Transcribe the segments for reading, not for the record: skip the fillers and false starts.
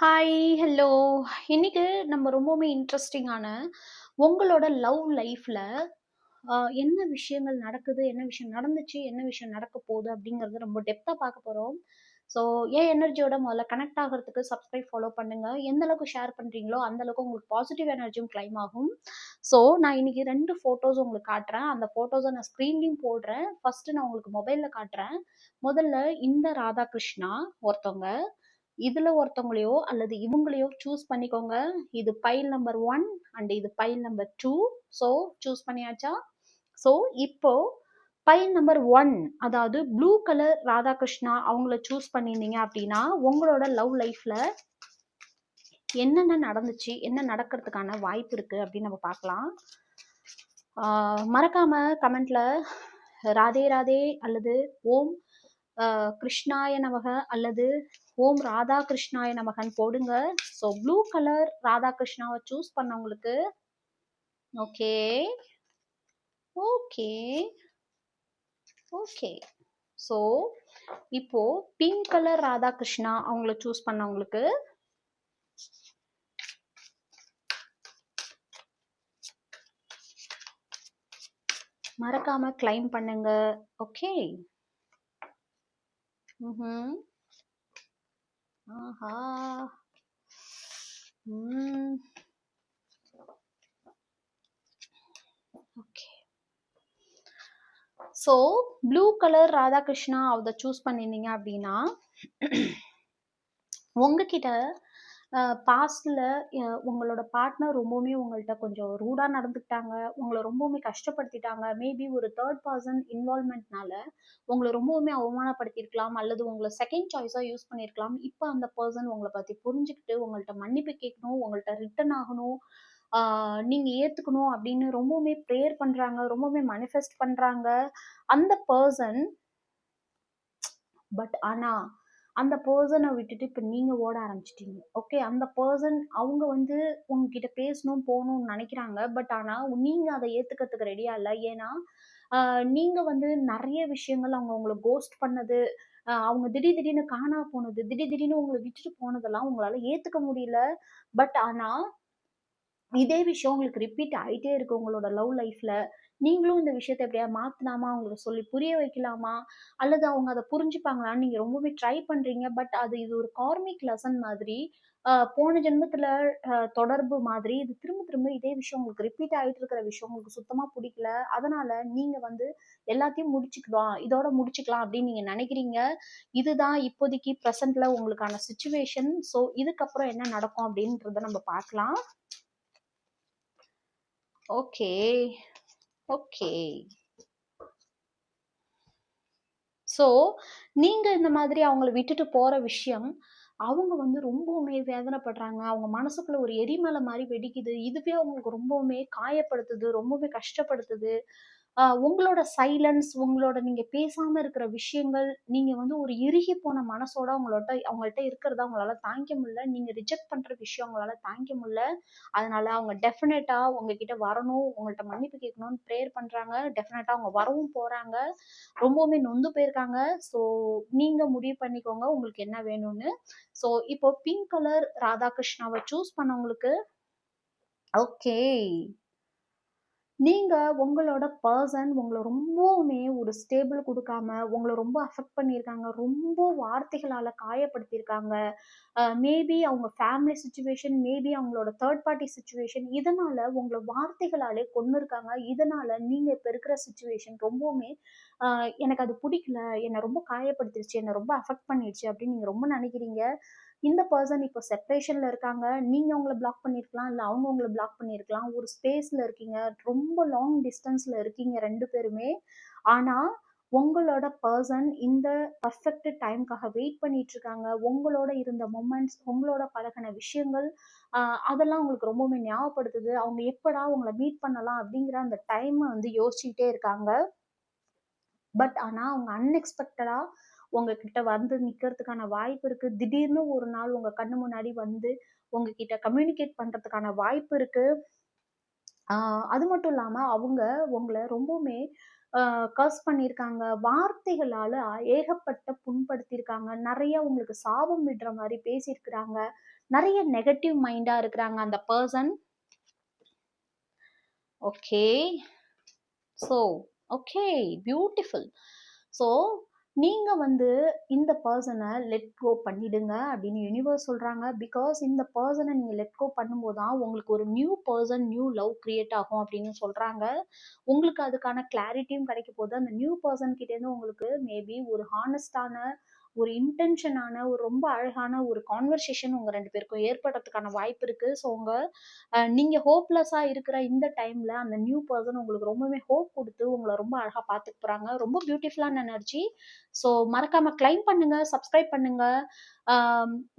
Hi, hello. இன்னைக்கு நம்ம ரொம்பவுமே இன்ட்ரெஸ்டிங்கான உங்களோட லவ் லைஃப்ல என்ன விஷயங்கள் நடக்குது, என்ன விஷயம் நடந்துச்சு, என்ன விஷயம் நடக்க போகுது அப்படிங்கறத ரொம்ப டெப்தா பார்க்க போறோம். ஸோ என் எனர்ஜியோட முதல்ல கனெக்ட் ஆகிறதுக்கு சப்ஸ்கிரைப் ஃபாலோ பண்ணுங்க. எந்த அளவுக்கு ஷேர் பண்றீங்களோ அந்த அளவுக்கு உங்களுக்கு பாசிட்டிவ் எனர்ஜியும் கிளைம் ஆகும். ஸோ நான் இன்னைக்கு 2 ஃபோட்டோஸ் உங்களுக்கு காட்டுறேன். அந்த ஃபோட்டோஸ நான் ஸ்க்ரீன்லயும் போடுறேன். ஃபர்ஸ்ட் நான் உங்களுக்கு மொபைல்ல காட்டுறேன். முதல்ல இந்த ராதாகிருஷ்ணா ஒருத்தவங்க. இதுல ஒருத்தவங்களையோ அல்லது இவங்களையோ சூஸ் பண்ணிக்கோங்க. இது பைல் நம்பர் 1 அண்ட் இது பைல் நம்பர் 2. ஸோ சூஸ் பண்ணியாச்சா? ஸோ இப்போ பைல் நம்பர் 1, அதாவது ப்ளூ கலர் ராதாகிருஷ்ணா அவங்கள சூஸ் பண்ணியிருந்தீங்க அப்படின்னா உங்களோட லவ் லைஃப்ல என்னென்ன நடந்துச்சு, என்ன நடக்கிறதுக்கான வாய்ப்பு இருக்கு அப்படின்னு நம்ம பார்க்கலாம். மறக்காம கமெண்ட்ல ராதே ராதே அல்லது ஓம் கிருஷ்ணாய நமக அல்லது ஓம் ராதா கிருஷ்ணாய நமகன் போடுங்க. ஸோ ப்ளூ கலர் ராதா கிருஷ்ணாவை சூஸ் பண்ணவங்களுக்கு ஓகே ஓகே ஓகே. ஸோ இப்போ பிங்க் கலர் ராதா கிருஷ்ணா அவங்கள சூஸ் பண்ணவங்களுக்கு மறக்காம கிளைம் பண்ணுங்க. ஓகே. ஆஹா. Okay. So blue colour Radhakrishna அதை சூஸ் பண்ணியிருந்தீங்க அப்படின்னா உங்ககிட்ட பாஸ்ட்ல உங்களோட பார்ட்னர் ரொம்பவுமே உங்கள்கிட்ட கொஞ்சம் ரூடா நடந்துக்கிட்டாங்க, உங்களை ரொம்பவுமே கஷ்டப்படுத்திட்டாங்க. மேபி ஒரு தேர்ட் பர்சன் இன்வால்மெண்ட்னால உங்களை ரொம்பவுமே அவமானப்படுத்தியிருக்கலாம் அல்லது உங்களை செகண்ட் சாய்ஸா யூஸ் பண்ணியிருக்கலாம். இப்போ அந்த பர்சன் உங்களை பத்தி புரிஞ்சுக்கிட்டு உங்கள்கிட்ட மன்னிப்பு கேட்கணும், உங்கள்கிட்ட ரிட்டர்ன் ஆகணும், நீங்க ஏத்துக்கணும் அப்படின்னு ரொம்பவுமே ப்ரேயர் பண்றாங்க, ரொம்பவுமே manifest பண்றாங்க அந்த பர்சன். பட் ஆனா அந்த பர்சனை விட்டுட்டு இப்ப நீங்க ஓட ஆரம்பிச்சிட்டீங்க. ஓகே, அந்த பர்சன் அவங்க வந்து உங்ககிட்ட பேசணும் போகணும்னு நினைக்கிறாங்க. பட் ஆனா நீங்க அதை ஏத்துக்கிறதுக்கு ரெடியா இல்லை. ஏன்னா நீங்க வந்து நிறைய விஷயங்கள் அவங்க உங்களை கோஸ்ட் பண்ணது, அவங்க திடீர்னு காணா போனது, திடீர்னு உங்களை விட்டுட்டு போனதெல்லாம் உங்களால ஏத்துக்க முடியல. பட் ஆனா இதே விஷயம் உங்களுக்கு ரிப்பீட் ஆயிட்டே இருக்கு உங்களோட லவ் லைஃப்ல. நீங்களும் இந்த விஷயத்த எப்படியா மாத்தலாமா, அவங்களுக்கு சொல்லி புரிய வைக்கலாமா, அல்லது அவங்க அதை புரிஞ்சுப்பாங்களான்னு நீங்க ரொம்பவே ட்ரை பண்றீங்க. பட் இது ஒரு கார்மிக் லெசன் மாதிரி, போன ஜென்மத்துல தொடர்பு மாதிரி இது திரும்ப திரும்ப இதே விஷயம் உங்களுக்கு ரிப்பீட் ஆயிட்டு இருக்கிற விஷயம் உங்களுக்கு சுத்தமா பிடிக்கல. அதனால நீங்க வந்து எல்லாத்தையும் முடிச்சுக்கலாம், இதோட முடிச்சுக்கலாம் அப்படின்னு நீங்க நினைக்கிறீங்க. இதுதான் இப்போதைக்கு ப்ரெசென்ட்ல உங்களுக்கான சுச்சுவேஷன். ஸோ இதுக்கப்புறம் என்ன நடக்கும் அப்படின்றத நம்ம பார்க்கலாம். Okay okay. ஸோ நீங்க இந்த மாதிரி அவங்கள விட்டுட்டு போற விஷயம் அவங்க வந்து ரொம்பவுமே வேதனைப்படுறாங்க. அவங்க மனசுக்குள்ள ஒரு எரிமலை மாதிரி வெடிக்குது. இதுவே அவங்களுக்கு ரொம்பவுமே காயப்படுத்துது, ரொம்பவே கஷ்டப்படுத்துது. உங்களோட சைலன்ஸ், உங்களோட நீங்க பேசாம இருக்கிற விஷயங்கள், நீங்க வந்து ஒரு இறுகி போன மனசோட அவங்கள்ட்ட இருக்கிறத அவங்களால தாங்கிக்க முடியல. நீங்க ரிஜெக்ட் பண்ற விஷயம் அவங்களால தாங்கிக்க முடியல. அதனால அவங்க டெஃபினட்டா உங்ககிட்ட வரணும், உங்கள்ட்ட மன்னிப்பு கேட்கணும்னு ப்ரேயர் பண்றாங்க. டெஃபினட்டா அவங்க வரவும் போறாங்க. ரொம்பவுமே நொந்து போயிருக்காங்க. ஸோ நீங்க முடிவு பண்ணிக்கோங்க உங்களுக்கு என்ன வேணும்னு. ஸோ இப்போ பிங்க் கலர் ராதாகிருஷ்ணாவை சூஸ் பண்ணவங்களுக்கு ஓகே, நீங்க உங்களோட பர்சன் உங்களை ரொம்பவுமே ஒரு ஸ்டேபிள் கொடுக்காம உங்களை ரொம்ப அஃபெக்ட் பண்ணியிருக்காங்க, ரொம்ப வார்த்தைகளால காயப்படுத்தியிருக்காங்க. மேபி அவங்க ஃபேமிலி சுச்சுவேஷன், மேபி அவங்களோட தேர்ட் பார்ட்டி சுச்சுவேஷன், இதனால உங்களை வார்த்தைகளாலே கொன்னு இருக்காங்க. இதனால நீங்க இப்ப இருக்கிற சுச்சுவேஷன் ரொம்பவுமே எனக்கு அது பிடிக்கல, என்னை ரொம்ப காயப்படுத்திருச்சு, என்னை ரொம்ப அஃபெக்ட் பண்ணிடுச்சு அப்படின்னு நீங்க ரொம்ப நினைக்கிறீங்க. இந்த பர்சன் இப்போ செப்பரேஷன்ல இருக்காங்க. நீங்க அவங்கள பிளாக் பண்ணியிருக்கலாம், இல்ல அவங்க உங்களை பிளாக் பண்ணியிருக்கலாம். ஒரு ஸ்பேஸ்ல இருக்கீங்க, ரொம்ப லாங் டிஸ்டன்ஸ்ல இருக்கீங்க 2 பேருமே. ஆனா உங்களோட பர்சன் இந்த பர்ஃபெக்ட் டைம்க்காக வெயிட் பண்ணிட்டு இருக்காங்க. உங்களோட இருந்த மொமெண்ட்ஸ், உங்களோட பழகின விஷயங்கள், அதெல்லாம் உங்களுக்கு ரொம்பவுமே ஞாபகப்படுத்துது. அவங்க எப்படா உங்களை மீட் பண்ணலாம் அப்படிங்கிற அந்த டைமை வந்து யோசிச்சுட்டே இருக்காங்க. பட் ஆனா அவங்க அன்எக்ஸ்பெக்டடா உங்ககிட்ட வந்து நிக்கிறதுக்கான வாய்ப்பு இருக்கு. திடீர்னு ஒரு நாள் உங்க கண்ணு முன்னாடி வந்து உங்ககிட்ட கம்யூனிகேட் பண்றதுக்கான வாய்ப்பு இருக்கு. அது மட்டும் இல்லாம அவங்க உங்களை ரொம்பவுமே கர்ஸ் பண்ணியிருக்காங்க. வார்த்தைகளால ஏகப்பட்ட புண்படுத்தியிருக்காங்க. நிறைய உங்களுக்கு சாபம் விடுற மாதிரி பேசியிருக்கிறாங்க. நிறைய நெகட்டிவ் மைண்டா இருக்கிறாங்க அந்த person. Okay. So okay, beautiful. So நீங்க வந்து இந்த பர்சனை லெட் கோ பண்ணிடுங்க அப்படின்னு யூனிவர்ஸ் சொல்றாங்க. பிகாஸ் இந்த பர்சனை நீங்க லெட் கோ பண்ணும்போது தான் உங்களுக்கு ஒரு new person, new love create ஆகும் அப்படின்னு சொல்றாங்க. உங்களுக்கு அதுக்கான கிளாரிட்டியும் கிடைக்க போகுது. அந்த நியூ பர்சன் கிட்ட இருந்து உங்களுக்கு மேபி ஒரு ஹானஸ்டான, ஒரு இன்டென்ஷனான, ஒரு ரொம்ப அழகான ஒரு கான்வர்சேஷன் உங்க 2 பேருக்கும் ஏற்படுறதுக்கான வாய்ப்பு இருக்கு. ஸோ நீங்க ஹோப்லெஸ்ஸா இருக்கிற இந்த டைம்ல அந்த நியூ பர்சன் உங்களுக்கு ரொம்பவே ஹோப் குடுத்து உங்கள ரொம்ப அழகா பாத்துக்க போறாங்க. ரொம்ப பியூட்டிஃபுல்லான எனர்ஜி. ஸோ மறக்காம கிளைம் பண்ணுங்க, சப்ஸ்கிரைப் பண்ணுங்க.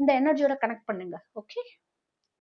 இந்த எனர்ஜியோட கனெக்ட் பண்ணுங்க. ஓகே.